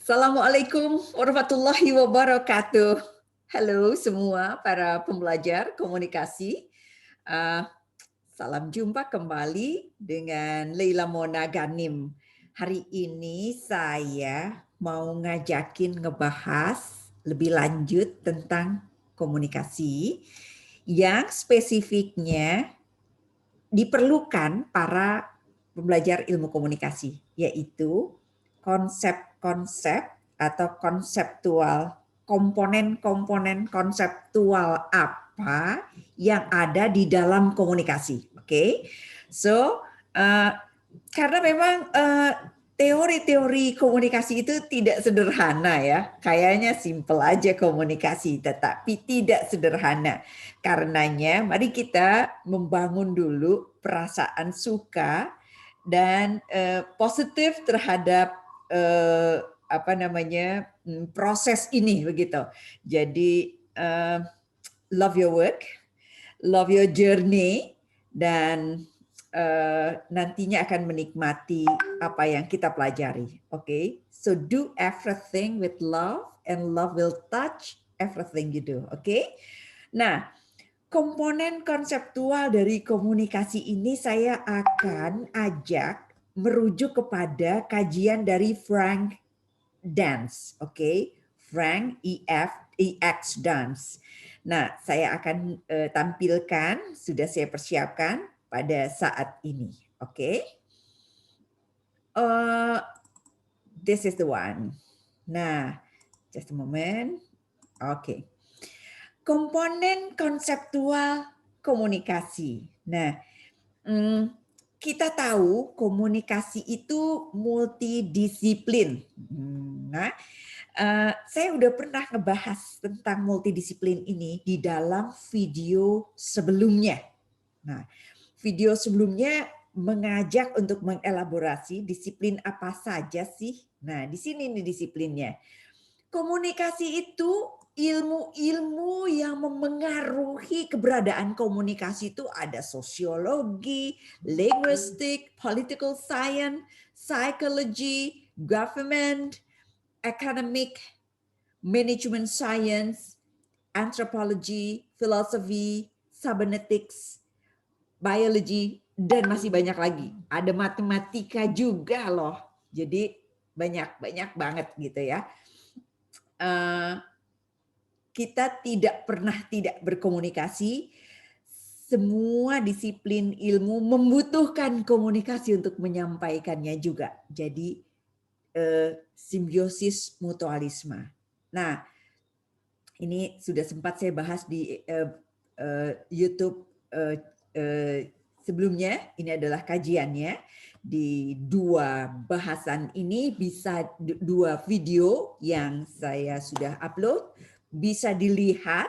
Assalamualaikum warahmatullahi wabarakatuh. Halo semua para pembelajar komunikasi. Uh, Salam jumpa kembali dengan Leila Mona Ganim. Hari ini saya mau ngajakin ngebahas lebih lanjut tentang komunikasi yang spesifiknya diperlukan para pembelajar ilmu komunikasi, yaitu konsep-konsep atau konseptual, komponen-komponen konseptual apa yang ada di dalam komunikasi. Oke, so karena memang teori-teori komunikasi itu tidak sederhana ya, kayaknya simple aja komunikasi, tetapi tidak sederhana. Karenanya, mari kita membangun dulu perasaan suka dan positif terhadap proses ini begitu. Jadi love your work, love your journey, dan nantinya akan menikmati apa yang kita pelajari. Okay? So do everything with love, and love will touch everything you do. Okay? Nah, komponen konseptual dari komunikasi ini saya akan ajak merujuk kepada kajian dari Frank Dance, oke? Frank EX Dance. Nah, saya akan tampilkan, sudah saya persiapkan pada saat ini, oke? This is the one. Nah, just a moment. Oke. Komponen konseptual komunikasi. Nah, kita tahu komunikasi itu multidisiplin. Nah, saya udah pernah ngebahas tentang multidisiplin ini di dalam video sebelumnya. Nah, video sebelumnya mengajak untuk mengelaborasi disiplin apa saja sih. Nah, di sini nih disiplinnya. Komunikasi itu ilmu-ilmu yang memengaruhi keberadaan komunikasi itu ada sosiologi, linguistik, political science, psychology, government, academic, management science, anthropology, philosophy, cybernetics, biology, dan masih banyak lagi. Ada matematika juga loh. Jadi banyak banget gitu ya. Kita tidak pernah tidak berkomunikasi. Semua disiplin ilmu membutuhkan komunikasi untuk menyampaikannya juga. Jadi simbiosis mutualisme. Nah, ini sudah sempat saya bahas di YouTube sebelumnya. Ini adalah kajiannya. Di dua bahasan ini bisa dua video yang saya sudah upload, bisa dilihat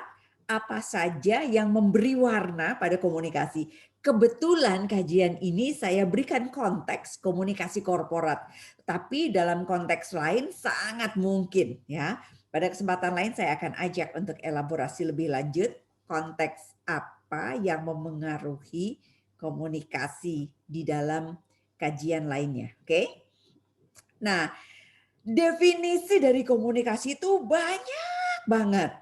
apa saja yang memberi warna pada komunikasi. Kebetulan kajian ini saya berikan konteks komunikasi korporat, tapi dalam konteks lain sangat mungkin ya. Pada kesempatan lain saya akan ajak untuk elaborasi lebih lanjut konteks apa yang memengaruhi komunikasi di dalam kajian lainnya. Oke? Nah, definisi dari komunikasi itu banyak banget.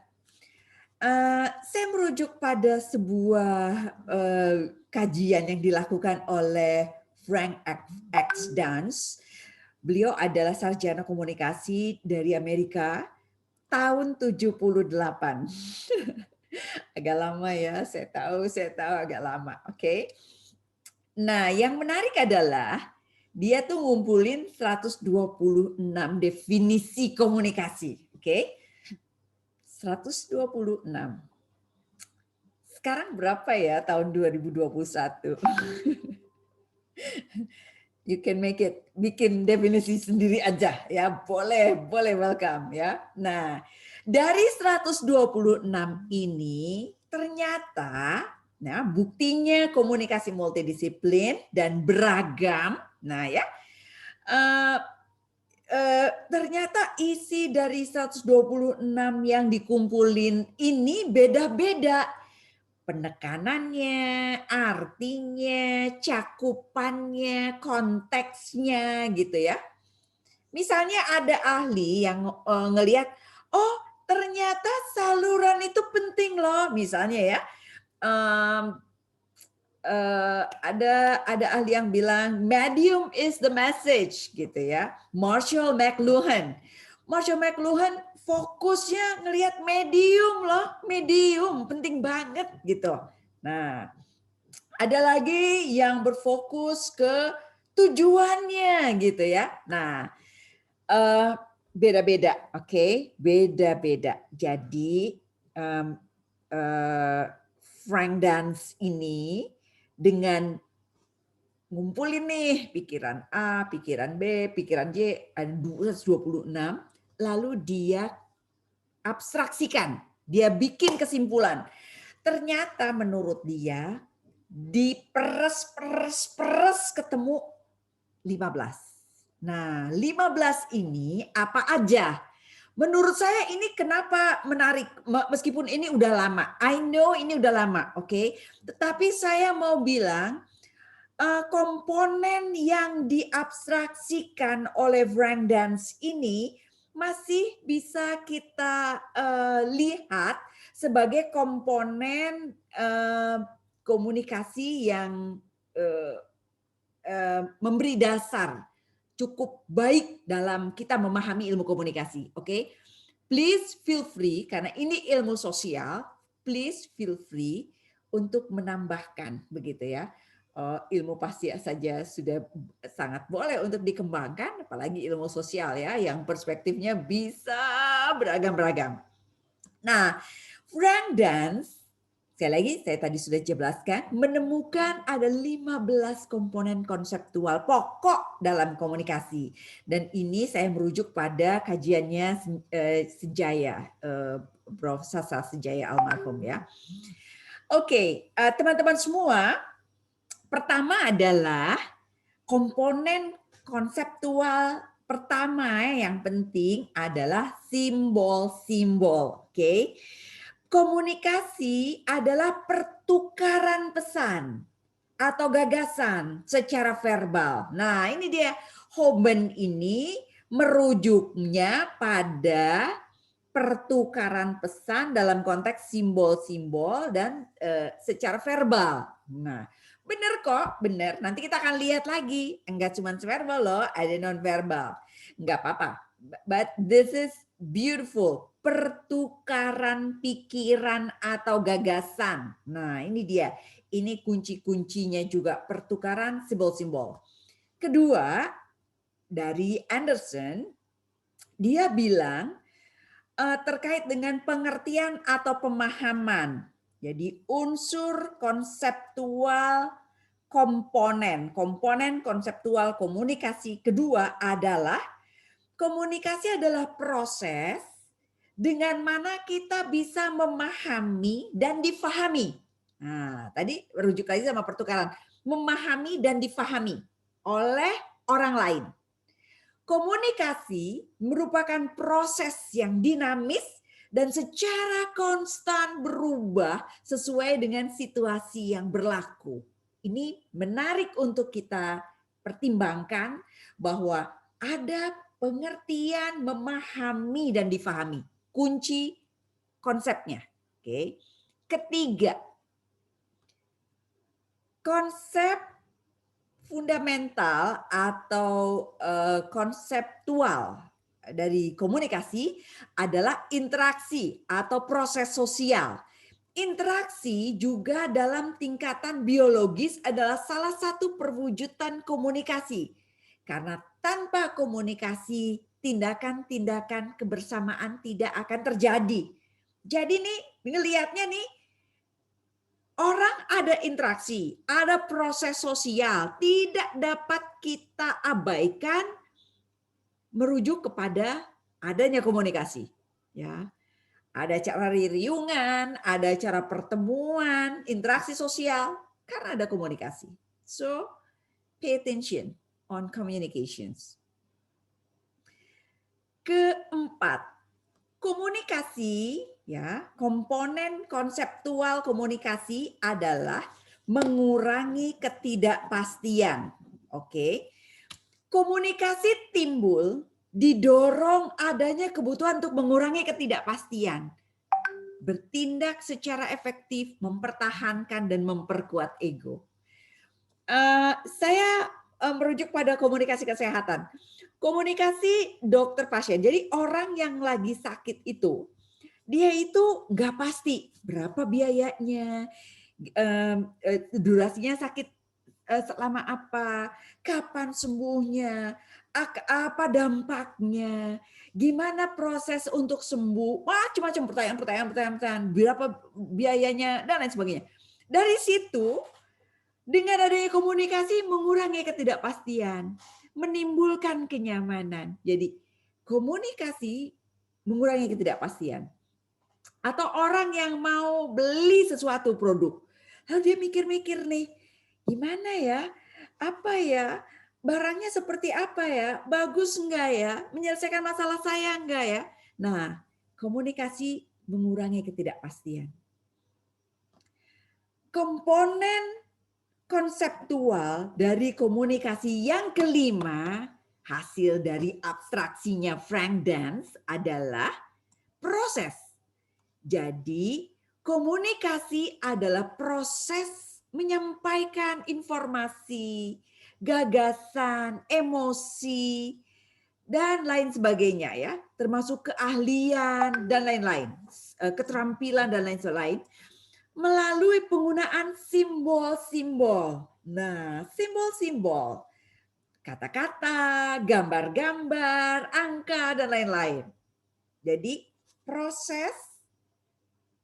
Saya merujuk pada sebuah kajian yang dilakukan oleh Frank X. Dance. Beliau adalah sarjana komunikasi dari Amerika tahun 78. Agak lama ya, saya tahu agak lama. Oke. Nah, yang menarik adalah dia tuh ngumpulin 126 definisi komunikasi. Oke. 126. Sekarang berapa ya tahun 2021? You can make it, bikin definisi sendiri aja ya. Boleh welcome ya. Nah, dari 126 ini ternyata nah buktinya komunikasi multidisiplin dan beragam. Nah ya. Ternyata isi dari 126 yang dikumpulin ini beda-beda. Penekanannya, artinya, cakupannya, konteksnya gitu ya. Misalnya ada ahli yang ngelihat, oh ternyata saluran itu penting loh, misalnya ya. Ada ahli yang bilang medium is the message gitu ya. Marshall McLuhan fokusnya ngelihat medium loh, medium penting banget gitu. Nah, ada lagi yang berfokus ke tujuannya gitu ya. Nah, beda-beda, oke, beda-beda. Jadi Frank Dance ini dengan ngumpulin nih pikiran A, pikiran B, pikiran J, ada 226, lalu dia abstraksikan, dia bikin kesimpulan. Ternyata menurut dia diperes ketemu 15. Nah, 15 ini apa aja? Menurut saya ini kenapa menarik, meskipun ini udah lama. I know ini udah lama, oke? Tetapi saya mau bilang, komponen yang diabstraksikan oleh Frank Dance ini masih bisa kita lihat sebagai komponen komunikasi yang memberi dasar cukup baik dalam kita memahami ilmu komunikasi. Oke, please feel free karena ini ilmu sosial. Please feel free untuk menambahkan, begitu ya. Ilmu pasti saja sudah sangat boleh untuk dikembangkan, apalagi ilmu sosial ya, yang perspektifnya bisa beragam-beragam. Nah, Frank Dance, sekali lagi saya tadi sudah jelaskan, menemukan ada 15 komponen konseptual pokok dalam komunikasi. Dan ini saya merujuk pada kajiannya Sejaya, Prof. Sasa Sejaya almarhum ya. Oke, teman-teman semua, pertama adalah komponen konseptual pertama yang penting adalah simbol-simbol. Oke. Komunikasi adalah pertukaran pesan atau gagasan secara verbal. Nah, ini dia Hoban ini merujuknya pada pertukaran pesan dalam konteks simbol-simbol dan secara verbal. Nah, benar kok, benar. Nanti kita akan lihat lagi. Enggak cuma verbal loh, ada non-verbal. Enggak apa-apa. But this is beautiful. Pertukaran pikiran atau gagasan. Nah, ini dia. Ini kunci-kuncinya juga pertukaran simbol-simbol. Kedua, dari Anderson, dia bilang terkait dengan pengertian atau pemahaman. Jadi unsur konseptual komponen konseptual komunikasi kedua adalah komunikasi adalah proses dengan mana kita bisa memahami dan difahami. Nah, tadi rujuk lagi sama pertukaran, memahami dan difahami oleh orang lain. Komunikasi merupakan proses yang dinamis dan secara konstan berubah sesuai dengan situasi yang berlaku. Ini menarik untuk kita pertimbangkan bahwa ada pengertian, memahami dan difahami. Kunci konsepnya. Oke. Ketiga, konsep fundamental atau konseptual dari komunikasi adalah interaksi atau proses sosial. Interaksi juga dalam tingkatan biologis adalah salah satu perwujudan komunikasi. Karena tanpa komunikasi, tindakan-tindakan kebersamaan tidak akan terjadi. Jadi nih, ngelihatnya nih, orang ada interaksi, ada proses sosial, tidak dapat kita abaikan merujuk kepada adanya komunikasi. Ya, ada cara riungan, ada cara pertemuan, interaksi sosial, karena ada komunikasi. So, pay attention on communications. Keempat, komunikasi, ya, komponen konseptual komunikasi adalah mengurangi ketidakpastian. Oke. Komunikasi timbul didorong adanya kebutuhan untuk mengurangi ketidakpastian, bertindak secara efektif, mempertahankan dan memperkuat ego. Saya merujuk pada komunikasi kesehatan. Komunikasi dokter pasien. Jadi orang yang lagi sakit itu, dia itu nggak pasti berapa biayanya, durasinya sakit selama apa, kapan sembuhnya, apa dampaknya, gimana proses untuk sembuh, macam-macam pertanyaan, berapa biayanya dan lain sebagainya. Dari situ dengan adanya komunikasi mengurangi ketidakpastian, menimbulkan kenyamanan. Jadi komunikasi mengurangi ketidakpastian. Atau orang yang mau beli sesuatu produk, lalu dia mikir-mikir nih, gimana ya, apa ya, barangnya seperti apa ya, bagus enggak ya, menyelesaikan masalah saya enggak ya. Nah, komunikasi mengurangi ketidakpastian. Komponen konseptual dari komunikasi yang kelima, hasil dari abstraksinya Frank Dance adalah proses. Jadi, komunikasi adalah proses menyampaikan informasi, gagasan, emosi, dan lain sebagainya ya, termasuk keahlian dan lain-lain, keterampilan dan lain-lain melalui penggunaan simbol-simbol. Nah, simbol-simbol, kata-kata, gambar-gambar, angka, dan lain-lain. Jadi, proses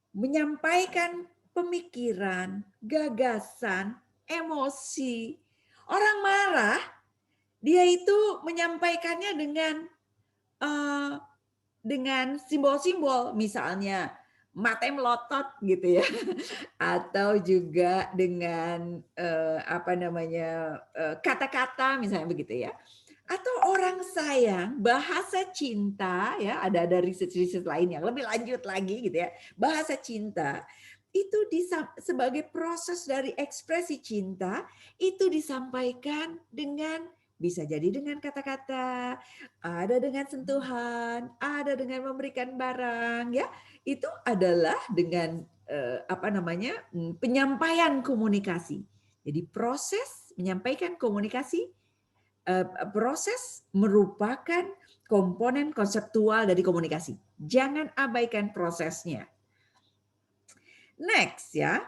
menyampaikan pemikiran, gagasan, emosi. Orang marah, dia itu menyampaikannya dengan simbol-simbol, misalnya mata melotot gitu ya, atau juga dengan kata-kata misalnya begitu ya. Atau orang sayang, bahasa cinta ya, ada riset-riset lain yang lebih lanjut lagi gitu ya. Bahasa cinta itu sebagai proses dari ekspresi cinta itu disampaikan dengan bisa jadi dengan kata-kata, ada dengan sentuhan, ada dengan memberikan barang ya. Itu adalah dengan penyampaian komunikasi. Jadi proses menyampaikan komunikasi, proses merupakan komponen konseptual dari komunikasi. Jangan abaikan prosesnya. Next ya.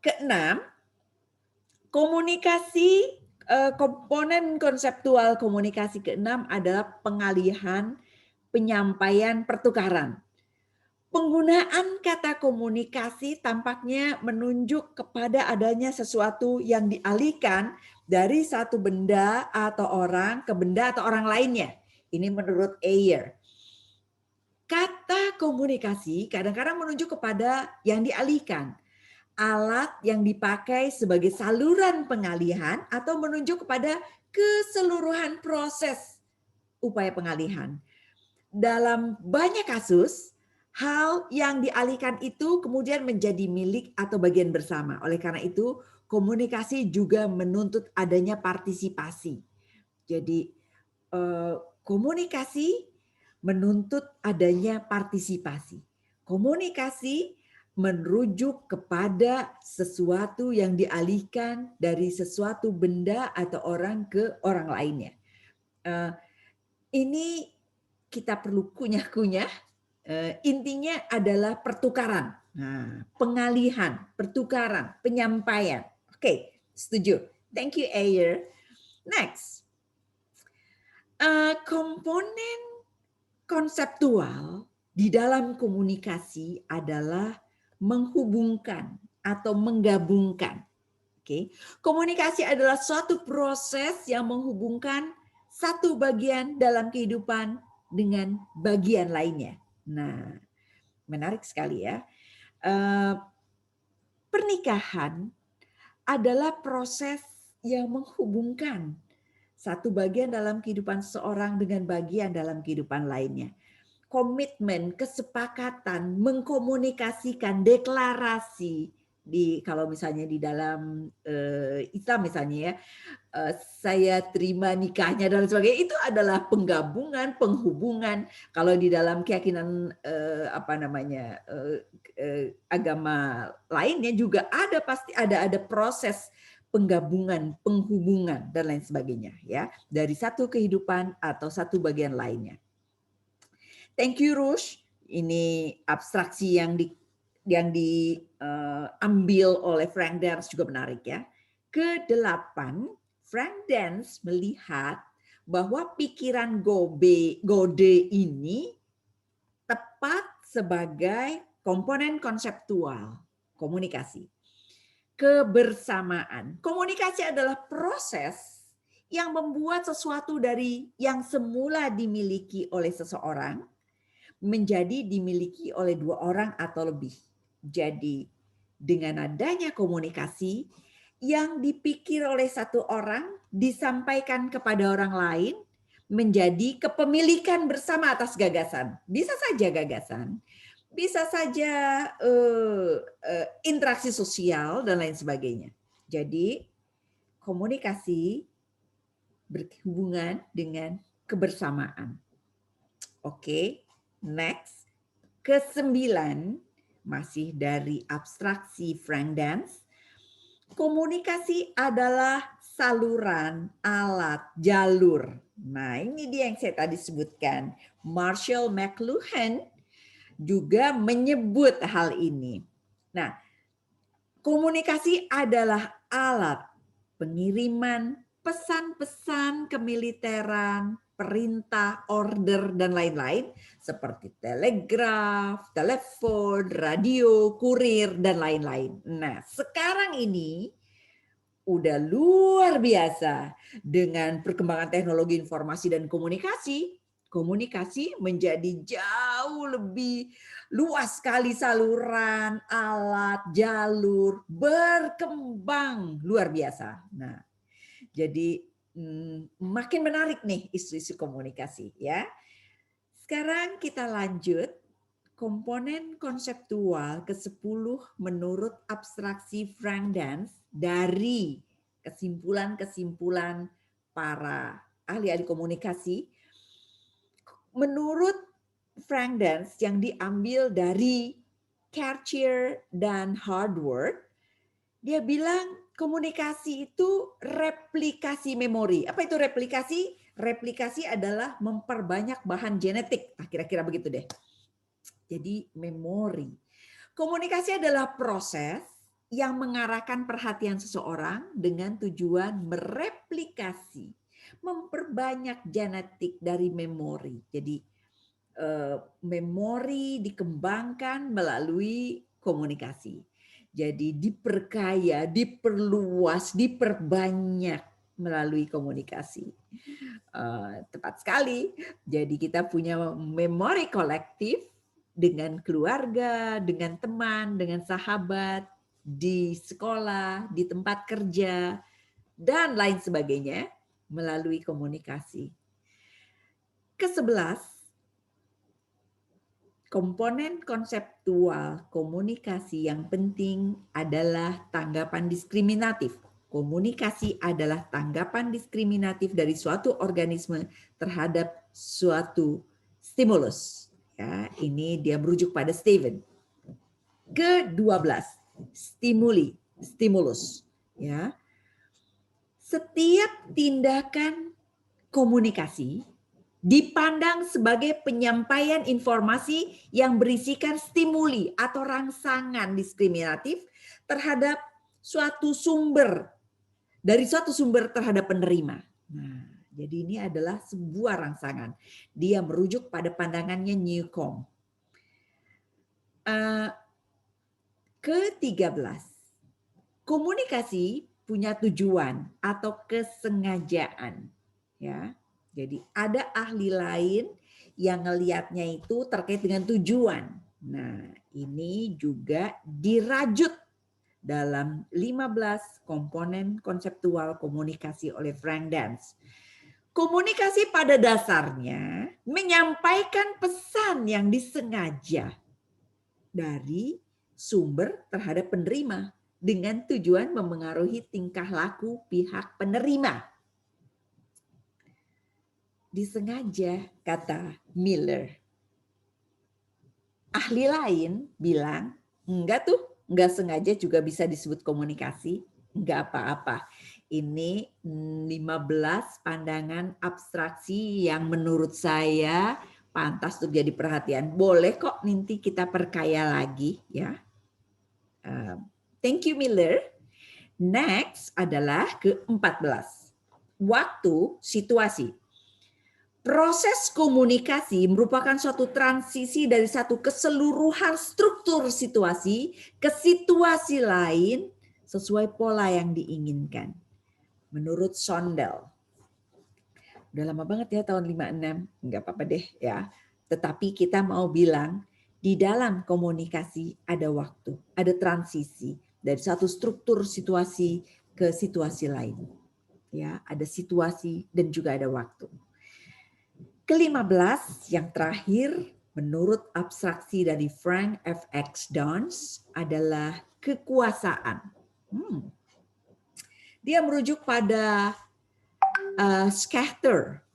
Keenam, komunikasi, komponen konseptual komunikasi keenam adalah pengalihan, penyampaian, pertukaran. Penggunaan kata komunikasi tampaknya menunjuk kepada adanya sesuatu yang dialihkan dari satu benda atau orang ke benda atau orang lainnya. Ini menurut Ayer. Kata komunikasi kadang-kadang menunjuk kepada yang dialihkan. Alat yang dipakai sebagai saluran pengalihan atau menunjuk kepada keseluruhan proses upaya pengalihan. Dalam banyak kasus, hal yang dialihkan itu kemudian menjadi milik atau bagian bersama. Oleh karena itu, komunikasi juga menuntut adanya partisipasi. Jadi, komunikasi menuntut adanya partisipasi. Komunikasi merujuk kepada sesuatu yang dialihkan dari sesuatu benda atau orang ke orang lainnya. Ini kita perlu kunyah-kunyah. Intinya adalah pertukaran, pengalihan, pertukaran, penyampaian. Oke, setuju. Thank you, Ayer. Next, komponen konseptual di dalam komunikasi adalah menghubungkan atau menggabungkan. Oke, komunikasi adalah suatu proses yang menghubungkan satu bagian dalam kehidupan dengan bagian lainnya. Nah, menarik sekali ya. Pernikahan adalah proses yang menghubungkan satu bagian dalam kehidupan seorang dengan bagian dalam kehidupan lainnya. Komitmen, kesepakatan, mengkomunikasikan, deklarasi, kalau misalnya di dalam Islam misalnya ya, saya terima nikahnya dan sebagainya, itu adalah penggabungan, penghubungan. Kalau di dalam keyakinan agama lainnya juga pasti ada proses penggabungan, penghubungan dan lain sebagainya ya, dari satu kehidupan atau satu bagian lainnya. Thank you Rush. Ini abstraksi yang diambil oleh Frank Dance juga menarik ya. Ke-8, Frank Dance melihat bahwa pikiran Gode ini tepat sebagai komponen konseptual komunikasi. Kebersamaan. Komunikasi adalah proses yang membuat sesuatu dari yang semula dimiliki oleh seseorang menjadi dimiliki oleh 2 orang atau lebih. Jadi dengan adanya komunikasi yang dipikir oleh 1 orang disampaikan kepada orang lain menjadi kepemilikan bersama atas gagasan. Bisa saja gagasan, bisa saja interaksi sosial dan lain sebagainya. Jadi komunikasi berhubungan dengan kebersamaan. Oke, next. Ke-9, masih dari abstraksi Frank Dance, komunikasi adalah saluran, alat, jalur. Nah, ini dia yang saya tadi sebutkan. Marshall McLuhan juga menyebut hal ini. Nah, komunikasi adalah alat pengiriman pesan-pesan kemiliteran, perintah, order, dan lain-lain seperti telegraf, telepon, radio, kurir, dan lain-lain. Nah, sekarang ini udah luar biasa dengan perkembangan teknologi informasi dan komunikasi. Komunikasi menjadi jauh lebih luas sekali, saluran, alat, jalur, berkembang luar biasa. Nah, jadi makin menarik nih isu-isu komunikasi ya. Sekarang kita lanjut komponen konseptual ke-10 menurut abstraksi Frank Dance dari kesimpulan-kesimpulan para ahli-ahli komunikasi. Menurut Frank Dance yang diambil dari Cartier dan Hardward, dia bilang komunikasi itu replikasi memori. Apa itu replikasi? Replikasi adalah memperbanyak bahan genetik. Nah, kira-kira begitu deh. Jadi memori. Komunikasi adalah proses yang mengarahkan perhatian seseorang dengan tujuan mereplikasi, memperbanyak genetik dari memori. Jadi memori dikembangkan melalui komunikasi. Jadi diperkaya, diperluas, diperbanyak melalui komunikasi. Tepat sekali. Jadi kita punya memori kolektif dengan keluarga, dengan teman, dengan sahabat, di sekolah, di tempat kerja, dan lain sebagainya melalui komunikasi. Ke-11, komponen konseptual komunikasi yang penting adalah tanggapan diskriminatif. Komunikasi adalah tanggapan diskriminatif dari suatu organisme terhadap suatu stimulus. Ya, ini dia merujuk pada Steven. Ke-12, stimulus. Ya, setiap tindakan komunikasi dipandang sebagai penyampaian informasi yang berisikan stimuli atau rangsangan diskriminatif terhadap suatu sumber, dari suatu sumber terhadap penerima. Nah, jadi ini adalah sebuah rangsangan. Dia merujuk pada pandangannya Newcomb. Ke-13, komunikasi punya tujuan atau kesengajaan. Ya. Jadi ada ahli lain yang ngelihatnya itu terkait dengan tujuan. Nah, ini juga dirajut dalam 15 komponen konseptual komunikasi oleh Frank Dance. Komunikasi pada dasarnya menyampaikan pesan yang disengaja dari sumber terhadap penerima. dengan tujuan memengaruhi tingkah laku pihak penerima. Disengaja, kata Miller. Ahli lain bilang, enggak tuh, enggak sengaja juga bisa disebut komunikasi, enggak apa-apa. Ini 15 pandangan abstraksi yang menurut saya pantas untuk jadi perhatian. Boleh kok nanti kita perkaya lagi ya. Thank you Miller. Next adalah ke-14. Waktu, situasi. Proses komunikasi merupakan suatu transisi dari satu keseluruhan struktur situasi ke situasi lain sesuai pola yang diinginkan. Menurut Sondel. Udah lama banget ya tahun 56, nggak apa-apa deh ya. Tetapi kita mau bilang di dalam komunikasi ada waktu, ada transisi dari satu struktur situasi ke situasi lain. Ya, ada situasi dan juga ada waktu. Ke-15 yang terakhir menurut abstraksi dari Frank F.X. Downs adalah kekuasaan. Dia merujuk pada Schachter.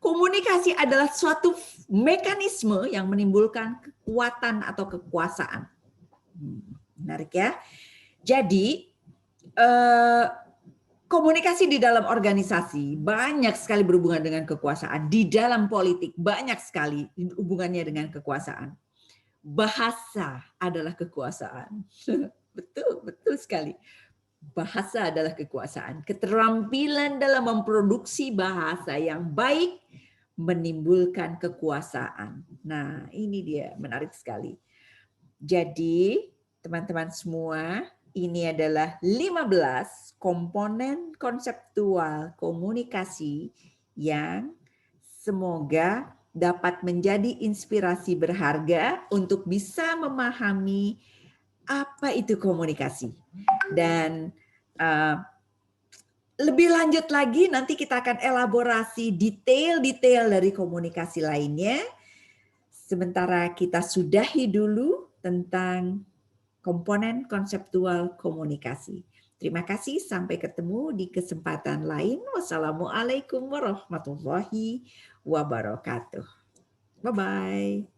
Komunikasi adalah suatu mekanisme yang menimbulkan kekuatan atau kekuasaan. Menarik ya. Jadi komunikasi di dalam organisasi banyak sekali berhubungan dengan kekuasaan. Di dalam politik banyak sekali hubungannya dengan kekuasaan. Bahasa adalah kekuasaan. Betul sekali. Bahasa adalah kekuasaan. Keterampilan dalam memproduksi bahasa yang baik menimbulkan kekuasaan. Nah, ini dia menarik sekali. Jadi, teman-teman semua, ini adalah 15 komponen konseptual komunikasi yang semoga dapat menjadi inspirasi berharga untuk bisa memahami apa itu komunikasi. Dan lebih lanjut lagi nanti kita akan elaborasi detail-detail dari komunikasi lainnya. Sementara kita sudahi dulu tentang komponen konseptual komunikasi. Terima kasih, sampai ketemu di kesempatan lain. Wassalamualaikum warahmatullahi wabarakatuh. Bye-bye.